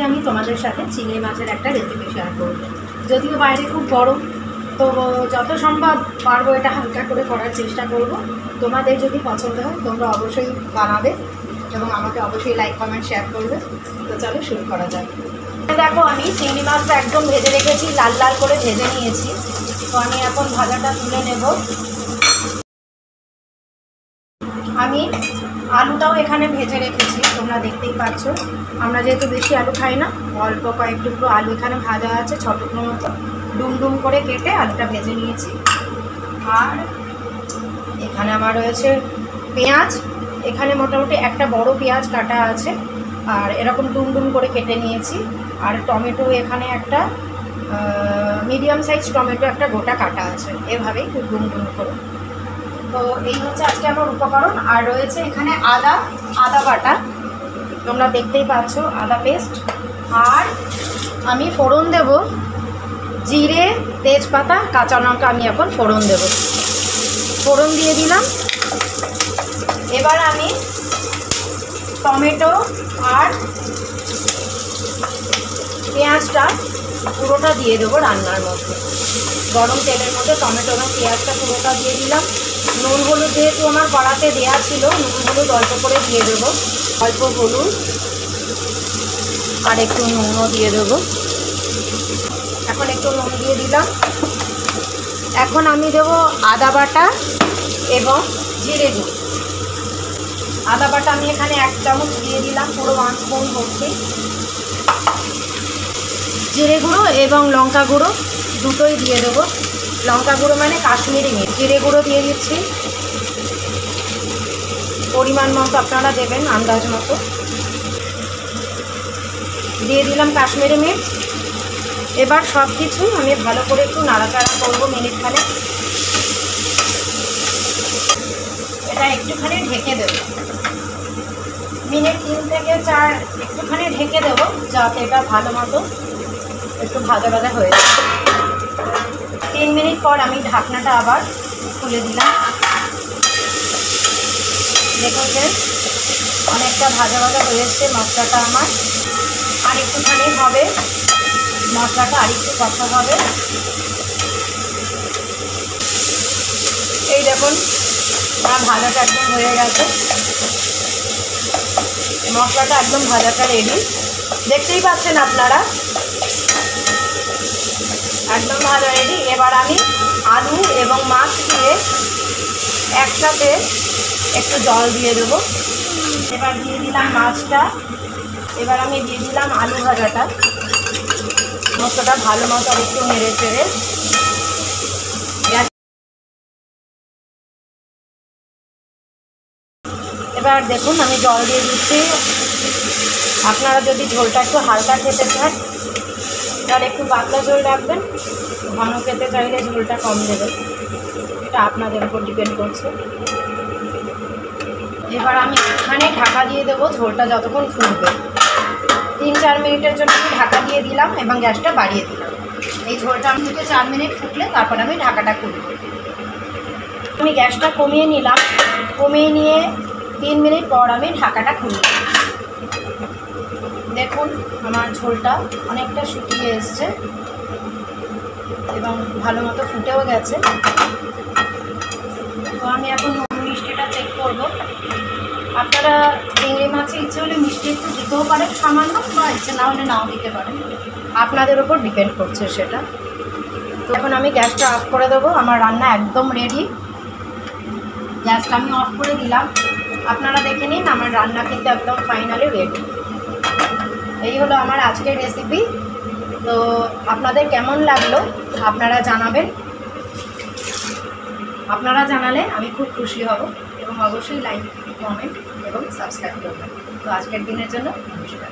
আমি তোমাদের সাথে চিংড়ি মাছের একটা রেসিপি শেয়ার করব। যদিও বাইরে খুব গরম, তো যত সম্ভব পারবো এটা হালকা করে করার চেষ্টা করব। তোমাদের যদি পছন্দ হয় তোমরা অবশ্যই বানাবে এবং আমাকে অবশ্যই লাইক কমেন্ট শেয়ার করবে। তো চলো শুরু করা যাক। দেখো আমি চিংড়ি মাছটা একদম ভেজে রেখেছি, লাল লাল করে ভেজে নিয়েছি। তো আমি এখন ভাজাটা তুলে নেব। আমি আলুটাও এখানে ভেজে রেখেছি, তোমরা দেখতেই পাচ্ছ। আমরা যেহেতু বেশি আলু খাই না, অল্প কয়েক টুকরো আলু এখানে ভাজা আছে, ছ টুকরো মতো ডুম ডুম করে কেটে আলুটা ভেজে নিয়েছি। আর এখানে আমার রয়েছে পেঁয়াজ, এখানে মোটামুটি একটা বড় পেঁয়াজ কাটা আছে আর এরকম ডুম ডুম করে কেটে নিয়েছি। আর টমেটো এখানে একটা মিডিয়াম সাইজ টমেটো একটা গোটা কাটা আছে, এভাবেই ডুম ডুম করে। তো এই হচ্ছে আজকে আমার উপকরণ। আর রয়েছে এখানে আদা বাটা, তোমরা দেখতেই পাচ্ছ, আদা পেস্ট। আর আমি ফোড়ন দেব জিরে, তেজপাতা, কাঁচা লঙ্কা। আমি এখন ফোড়ন দেব, ফোড়ন দিয়ে দিলাম। এবার আমি টমেটো আর পেঁয়াজটা পুরোটা দিয়ে দেবো রান্নার মধ্যে। গরম তেলের মধ্যে টমেটো এবং পেঁয়াজটা পুরোটা দিয়ে দিলাম। নুন হলুদ যেহেতু আমার কড়াতে দেওয়া ছিল, নুন হলুদ অল্প করে দিয়ে দেবো, অল্প হলুদ আর একটু নুনও দিয়ে দেবো। এখন একটু নুন দিয়ে দিলাম। এখন আমি দেবো আদা বাটা এবং জিরে গুঁড়ো। আদা বাটা আমি এখানে 1 চামচ দিয়ে দিলাম, পুরো 1 স্পুন ভর্তি। জিরে গুঁড়ো এবং লঙ্কা গুঁড়ো দুটোই দিয়ে দেবো। লঙ্কা গুঁড়ো মানে কাশ্মীরি মির্চ, জিরে গুঁড়ো দিয়ে দিচ্ছি পরিমাণ মতো, আপনারা দেবেন আন্দাজ মতো। দিয়ে দিলাম কাশ্মীরি মির্চ। এবার সব কিছু আমি ভালো করে একটু নাড়াচাড়া করবো মিনিটখানে। এটা একটুখানি ঢেকে দেবো, মিনিট 3 থেকে 4 একটুখানি ঢেকে দেবো, যাতে এটা ভালো মতো একটু ভাজা ভাজা হয়ে যায়। 3 মিনিট পর আমি ঢাকনাটা আবার খুলে দিলাম। দেখুন যে অনেকটা ভাজা ভাজা হয়ে এসছে মশলাটা আমার। আর একটুখানি হবে, মশলাটা আর একটু কষা হবে। এই দেখুন আমার ভাজাটা একদম হয়ে গেছে, মশলাটা একদম ভাজাটা রেডি, দেখতেই পাচ্ছেন আপনারা, একদম ভাজা রেডি। এবার আমি আলু এবং মাছ দিয়ে একসাথে একটু জল দিয়ে দেবো। এবার দিয়ে দিলাম মাছটা, এবার আমি দিয়ে দিলাম আলু ভাজাটা। মশলাটা ভালো মতো একটু নেড়ে চেড়ে এবার দেখুন আমি জল দিয়ে দিচ্ছি। আপনারা যদি ঝোলটা একটু হালকা খেতে চান তাহলে একটু পাতলা ঝোল রাখবেন, ঘন খেতে চাইলে ঝোলটা কম দেবেন, এটা আপনাদের উপর ডিপেন্ড করছে। এবার আমি এখানে ঢাকা দিয়ে দেবো ঝোলটা যতক্ষণ ফুটবে। 3-4 মিনিটের জন্য আমি ঢাকা দিয়ে দিলাম এবং গ্যাসটা বাড়িয়ে দিলাম। এই ঝোলটা আমি 4 মিনিট ফুটলে তারপর আমি ঢাকাটা খুলব। আমি গ্যাসটা কমিয়ে নিলাম, কমিয়ে নিয়ে 3 মিনিট পর আমি ঢাকাটা খুললাম। দেখুন আমার ঝোলটা অনেকটা শুকিয়ে এসছে এবং ভালো মতো ফুটেও গেছে। তো আমি এখন নুন মিষ্টিটা চেক করব। আপনারা চিংড়ি মাছে ইচ্ছে হলে মিষ্টি একটু দিতেও পারেন সামান্য, বা ইচ্ছে না হলে নাও দিতে পারেন, আপনাদের ওপর ডিপেন্ড করছে সেটা। তো এখন আমি গ্যাসটা অফ করে দেবো, আমার রান্না একদম রেডি। গ্যাসটা আমি অফ করে দিলাম, আপনারা দেখে নিন আমার রান্না কিন্তু একদম ফাইনালি রেডি। এই হলো আমার আজকের রেসিপি। তো আপনাদের কেমন লাগলো আপনারা জানাবেন, আপনারা জানালে আমি খুব খুশি হব এবং অবশ্যই লাইক, কমেন্ট এবং সাবস্ক্রাইব করবেন। তো আজকের দিনের জন্য নমস্কার।